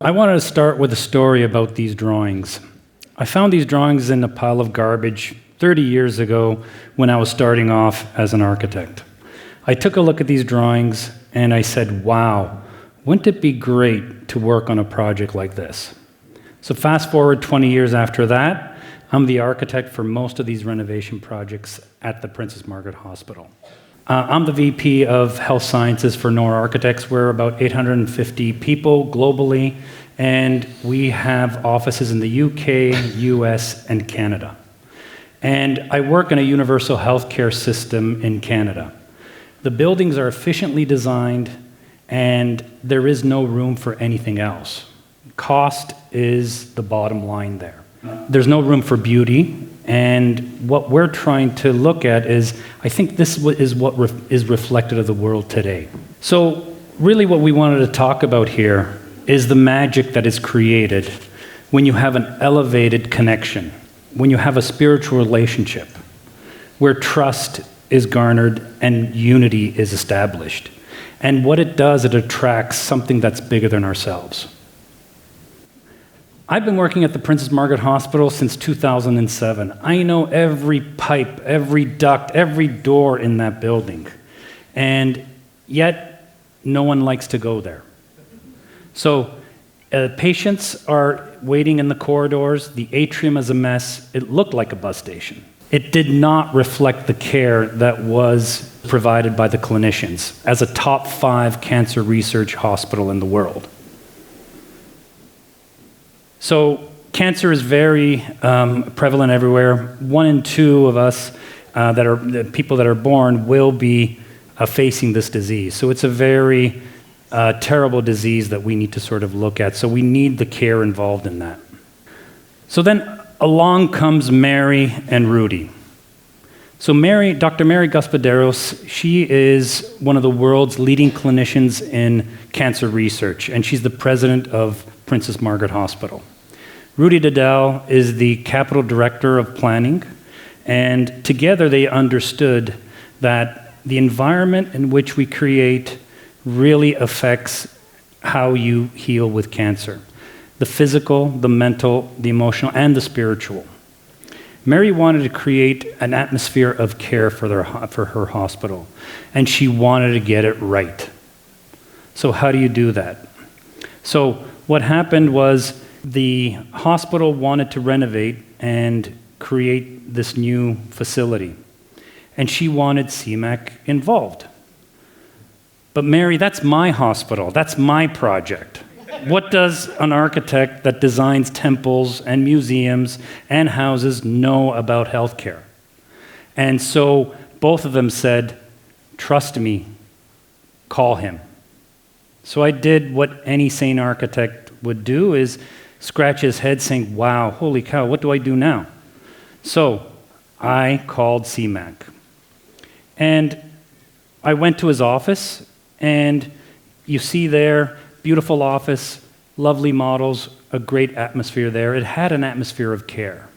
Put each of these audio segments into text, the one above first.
I wanted to start with a story about these drawings. I found these drawings in a pile of garbage 30 years ago when I was starting off as an architect. I took a look at these drawings and I said, wow, wouldn't it be great to work on a project like this? So fast forward 20 years after that, I'm the architect for most of these renovation projects at the Princess Margaret Hospital. I'm the VP of Health Sciences for NORR Architects. We're about 850 people globally, and we have offices in the UK, US, and Canada. And I work in a universal healthcare system in Canada. The buildings are efficiently designed, and there is no room for anything else. Cost is the bottom line there. There's no room for beauty, and what we're trying to look at is, I think this is what is reflected of the world today. So really what we wanted to talk about here is the magic that is created when you have an elevated connection, when you have a spiritual relationship, where trust is garnered and unity is established. And what it does, it attracts something that's bigger than ourselves. I've been working at the Princess Margaret Hospital since 2007. I know every pipe, every duct, every door in that building. And yet, no one likes to go there. So, patients are waiting in the corridors. The atrium is a mess. It looked like a bus station. It did not reflect the care that was provided by the clinicians as a top 5 cancer research hospital in the world. So cancer is very prevalent everywhere. 1 in 2 of us, the people that are born, will be facing this disease. So it's a very terrible disease that we need to sort of look at. So we need the care involved in that. So then along comes Mary and Rudy. So Dr. Mary Gaspaderos, she is one of the world's leading clinicians in cancer research, and she's the president of Princess Margaret Hospital. Rudy Dedel is the capital director of planning, and together they understood that the environment in which we create really affects how you heal with cancer. The physical, the mental, the emotional, and the spiritual. Mary wanted to create an atmosphere of care for her hospital, and she wanted to get it right. So how do you do that? So what happened was the hospital wanted to renovate and create this new facility, and she wanted Siamak involved. But Mary, that's my hospital, that's my project. What does an architect that designs temples and museums and houses know about healthcare? And so both of them said, trust me, call him. So I did what any sane architect would do, is scratch his head saying, wow, holy cow, what do I do now? So I called Siamak. And I went to his office, and you see there, beautiful office, lovely models, a great atmosphere there. It had an atmosphere of care.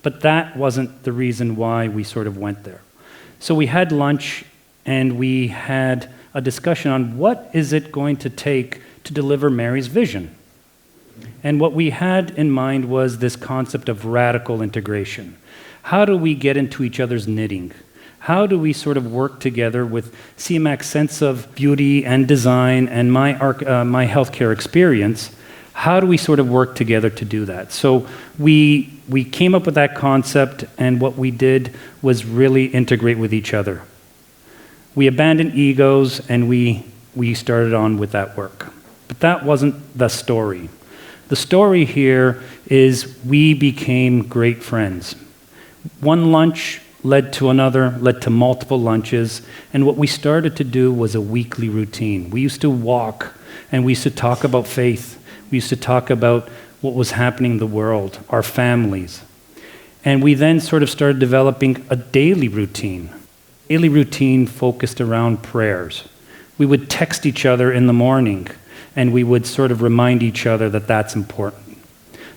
But that wasn't the reason why we sort of went there. So we had lunch, and we had a discussion on what is it going to take to deliver Mary's vision. And what we had in mind was this concept of radical integration. How do we get into each other's knitting? How do we sort of work together with Siamak's sense of beauty and design and my healthcare experience? How do we sort of work together to do that? So we came up with that concept, and what we did was really integrate with each other. We abandoned egos, and we started on with that work. But that wasn't the story. The story here is we became great friends. One lunch led to another, led to multiple lunches, and what we started to do was a weekly routine. We used to walk, and we used to talk about faith. We used to talk about what was happening in the world, our families. And we then sort of started developing a daily routine focused around prayers. We would text each other in the morning, and we would sort of remind each other that that's important.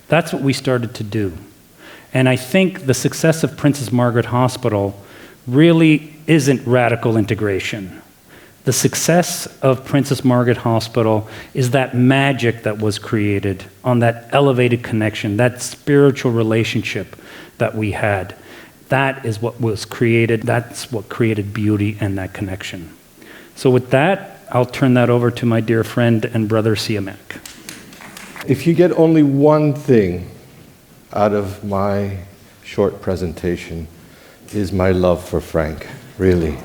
That's what we started to do. And I think the success of Princess Margaret Hospital really isn't radical integration. The The success of Princess Margaret Hospital is that magic that was created on that elevated connection, that spiritual relationship that we had. That is what was created. That's what created beauty and that connection. So with that, I'll turn that over to my dear friend and brother Siamak. If you get only one thing out of my short presentation, is my love for Frank, really.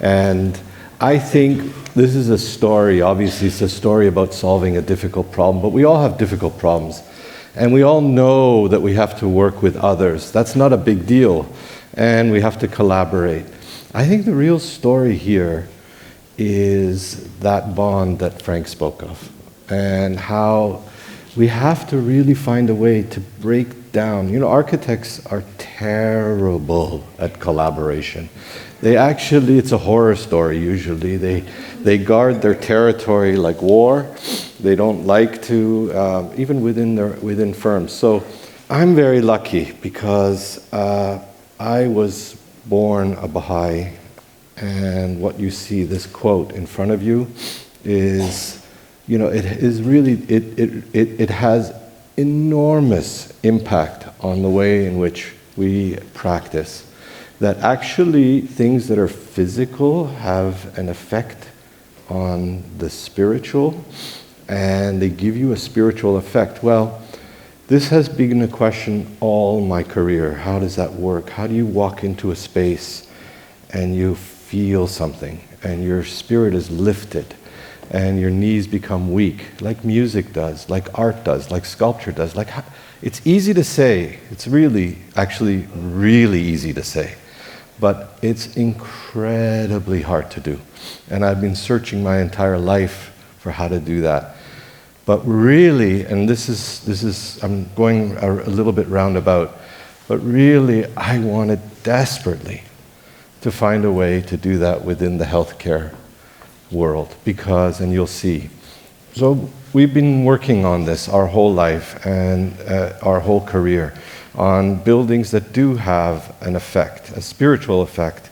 And I think this is a story, obviously it's a story about solving a difficult problem, but we all have difficult problems. And we all know that we have to work with others. That's not a big deal. And we have to collaborate. I think the real story here is that bond that Frank spoke of, and how we have to really find a way to break down. You know, architects are terrible at collaboration. They actually, it's a horror story usually. They guard their territory like war. They don't like to, even within firms. So I'm very lucky because I was born a Baha'i, and what you see, this quote in front of you, is, you know, it is really, it has enormous impact on the way in which we practice. That actually things that are physical have an effect on the spiritual, and they give you a spiritual effect. Well, this has been a question all my career. How does that work? How do you walk into a space and you feel something, and your spirit is lifted, and your knees become weak, like music does, like art does, like sculpture does. It's easy to say. It's really, actually really easy to say. But it's incredibly hard to do. And I've been searching my entire life for how to do that. But really, and this is I'm going a little bit roundabout, but really I wanted desperately to find a way to do that within the healthcare world, because, and you'll see. So we've been working on this our whole life and our whole career, on buildings that do have an effect, a spiritual effect,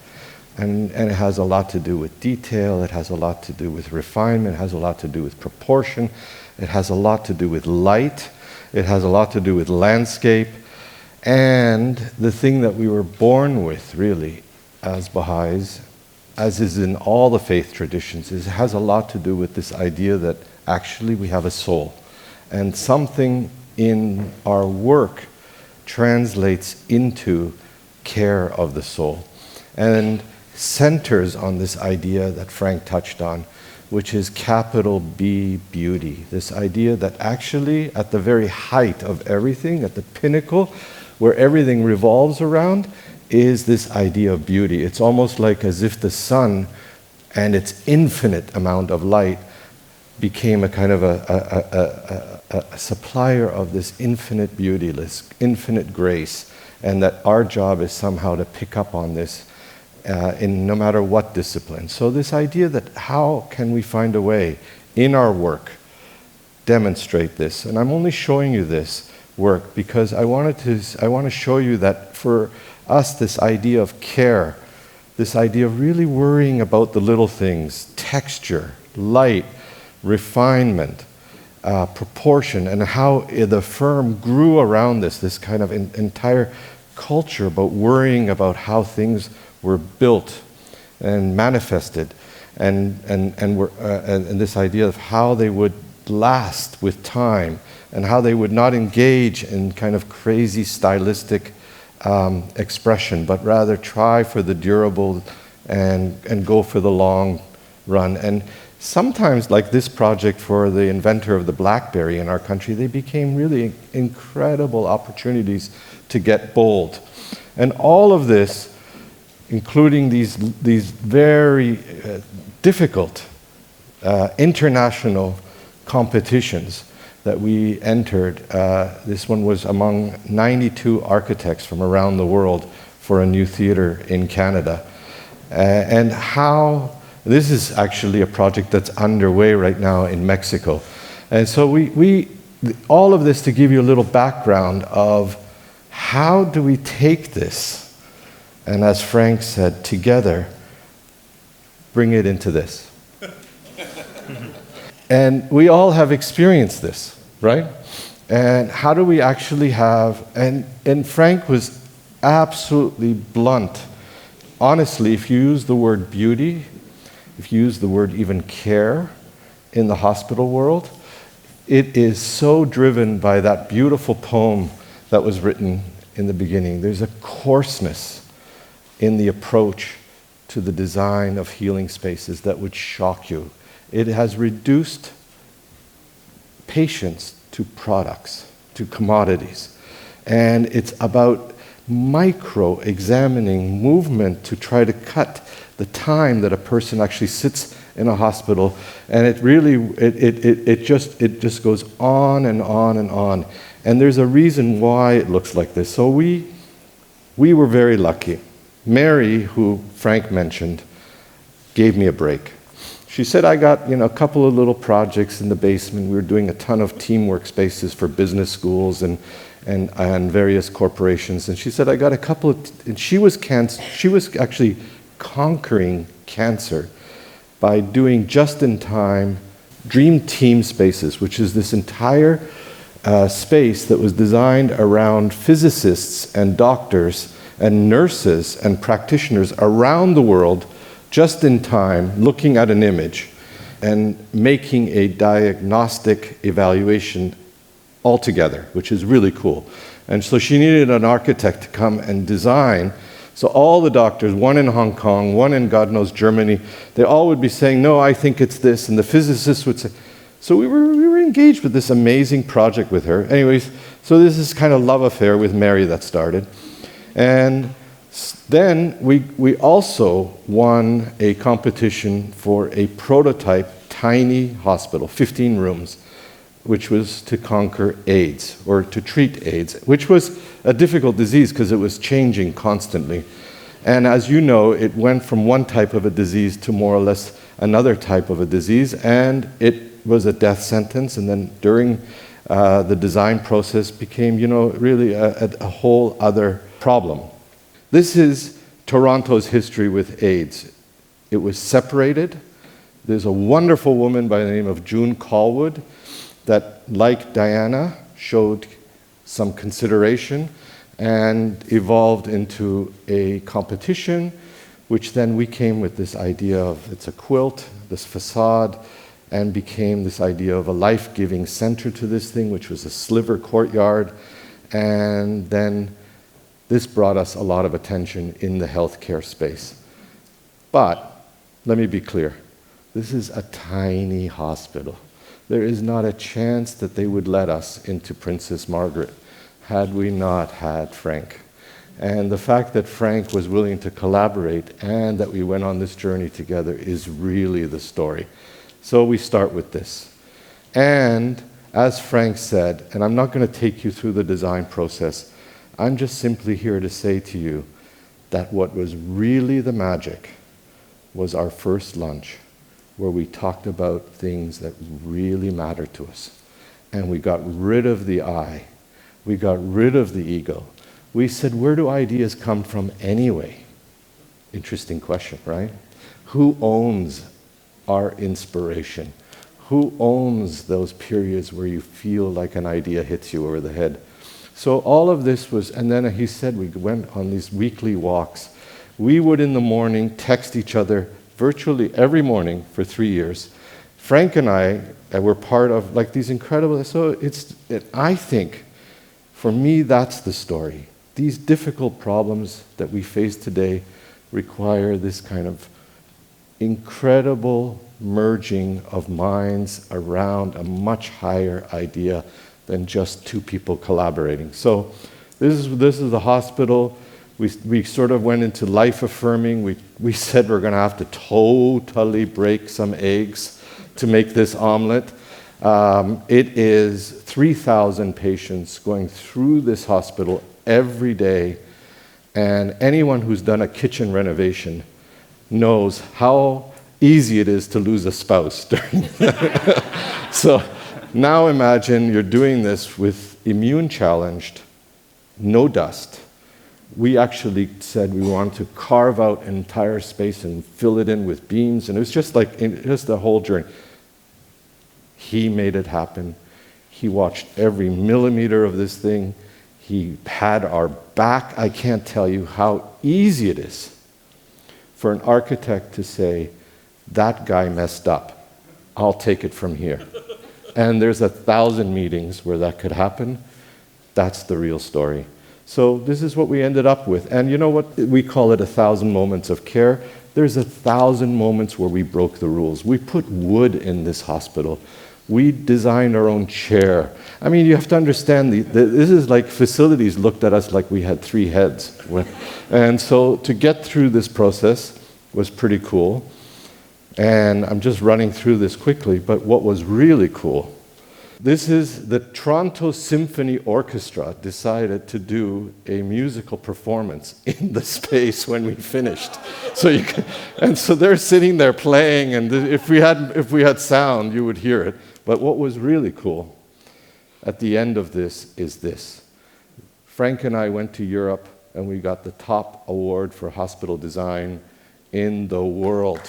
and it has a lot to do with detail, it has a lot to do with refinement, it has a lot to do with proportion, it has a lot to do with light, it has a lot to do with landscape, and the thing that we were born with, really, as Baha'is, as is in all the faith traditions, is it has a lot to do with this idea that actually we have a soul, and something in our work translates into care of the soul, and centers on this idea that Frank touched on, which is capital B, beauty. This idea that actually at the very height of everything, at the pinnacle where everything revolves around, is this idea of beauty. It's almost like as if the sun and its infinite amount of light became a kind of a supplier of this infinite beauty, this infinite grace, and that our job is somehow to pick up on this in no matter what discipline. So this idea that how can we find a way in our work demonstrate this, and I'm only showing you this work because I want to show you that for us, this idea of care, this idea of really worrying about the little things, texture, light, refinement, proportion, and how the firm grew around this kind of entire culture about worrying about how things were built and manifested, and this idea of how they would last with time, and how they would not engage in kind of crazy stylistic expression, but rather try for the durable and go for the long run. And sometimes, like this project for the inventor of the BlackBerry in our country, they became really incredible opportunities to get bold. And all of this, including these very difficult international competitions that we entered. This one was among 92 architects from around the world for a new theater in Canada. And how, this is actually a project that's underway right now in Mexico. And so all of this to give you a little background of how do we take this, and as Frank said, together, bring it into this. And we all have experienced this, right? And how do we actually have, and Frank was absolutely blunt. Honestly, if you use the word beauty, if you use the word even care in the hospital world, it is so driven by that beautiful poem that was written in the beginning. There's a coarseness in the approach to the design of healing spaces that would shock you. It has reduced patients to products, to commodities. And it's about micro-examining movement to try to cut the time that a person actually sits in a hospital. And it really, it just goes on and on and on. And there's a reason why it looks like this. So we were very lucky. Mary, who Frank mentioned, gave me a break. She said, I got a couple of little projects in the basement. We were doing a ton of teamwork spaces for business schools and various corporations. And she said, I got a couple of, and she was actually conquering cancer by doing just-in-time dream team spaces, which is this entire space that was designed around physicists and doctors and nurses and practitioners around the world, just in time, looking at an image and making a diagnostic evaluation altogether, which is really cool. And so she needed an architect to come and design. So all the doctors, one in Hong Kong, one in God knows Germany, they all would be saying, no, I think it's this. And the physicists would say, so we were engaged with this amazing project with her. Anyways, so this is kind of love affair with Mary that started. And then we also won a competition for a prototype tiny hospital, 15 rooms, which was to conquer AIDS, or to treat AIDS, which was a difficult disease because it was changing constantly. And as you know, it went from one type of a disease to more or less another type of a disease, and it was a death sentence, and then during the design process became, really a whole other problem. This is Toronto's history with AIDS. It was separated. There's a wonderful woman by the name of June Callwood that, like Diana, showed some consideration and evolved into a competition, which then we came with this idea of it's a quilt, this facade, and became this idea of a life-giving center to this thing, which was a sliver courtyard. And then this brought us a lot of attention in the healthcare space. But let me be clear. This is a tiny hospital. There is not a chance that they would let us into Princess Margaret had we not had Frank. And the fact that Frank was willing to collaborate and that we went on this journey together is really the story. So we start with this. And as Frank said, and I'm not going to take you through the design process, I'm just simply here to say to you that what was really the magic was our first lunch, where we talked about things that really matter to us. And we got rid of the I. We got rid of the ego. We said, where do ideas come from anyway? Interesting question, right? Who owns our inspiration? Who owns those periods where you feel like an idea hits you over the head? So all of this was, and then he said we went on these weekly walks. We would in the morning text each other virtually every morning for 3 years. Frank and I were part of like these incredible, so I think, for me, that's the story. These difficult problems that we face today require this kind of incredible merging of minds around a much higher idea than just two people collaborating. So this is the hospital. We sort of went into life affirming. We said we're going to have to totally break some eggs to make this omelet. It is 3,000 patients going through this hospital every day, and anyone who's done a kitchen renovation knows how easy it is to lose a spouse during So now imagine you're doing this with immune challenged, no dust. We actually said we wanted to carve out an entire space and fill it in with beams, and it was just like just the whole journey. He made it happen. He watched every millimeter of this thing. He had our back. I can't tell you how easy it is for an architect to say, that guy messed up. I'll take it from here. And there's 1,000 meetings where that could happen. That's the real story. So this is what we ended up with. And you know what? We call it 1,000 moments of care. There's 1,000 moments where we broke the rules. We put wood in this hospital. We designed our own chair. I mean, you have to understand, this is like facilities looked at us like we had 3 heads. And so to get through this process was pretty cool. And I'm just running through this quickly, but what was really cool, this is the Toronto Symphony Orchestra decided to do a musical performance in the space when we finished. And so they're sitting there playing, and if we had sound, you would hear it. But what was really cool at the end of this is this. Frank and I went to Europe, and we got the top award for hospital design in the world.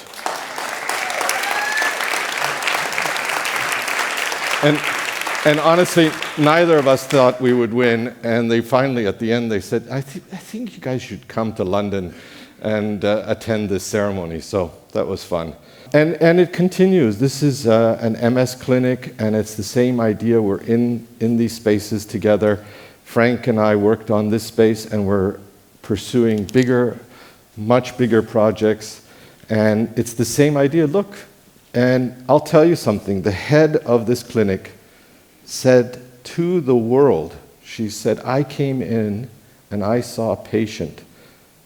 And honestly, neither of us thought we would win. And they finally, at the end, they said, I think you guys should come to London and attend this ceremony. So that was fun. And it continues. This is an MS clinic, and it's the same idea. We're in these spaces together. Frank and I worked on this space, and we're pursuing much bigger projects. And it's the same idea. Look, and I'll tell you something. The head of this clinic said to the world, she said, I came in and I saw a patient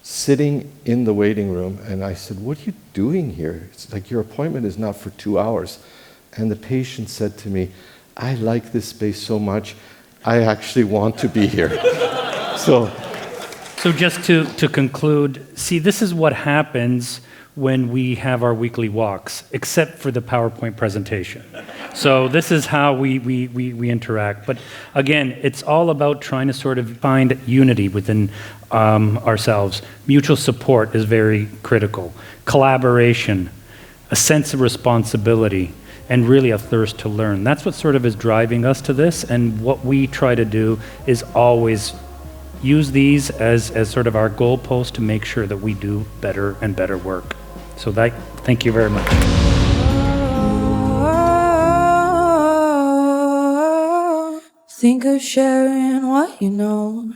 sitting in the waiting room, and I said, what are you doing here? It's like, your appointment is not for 2 hours. And the patient said to me, I like this space so much, I actually want to be here. So just to conclude, see, this is what happens when we have our weekly walks, except for the PowerPoint presentation. So this is how we interact. But again, it's all about trying to sort of find unity within ourselves. Mutual support is very critical. Collaboration, a sense of responsibility, and really a thirst to learn. That's what sort of is driving us to this, and what we try to do is always use these as sort of our goalpost to make sure that we do better and better work. So thank you very much. Think of sharing what you know.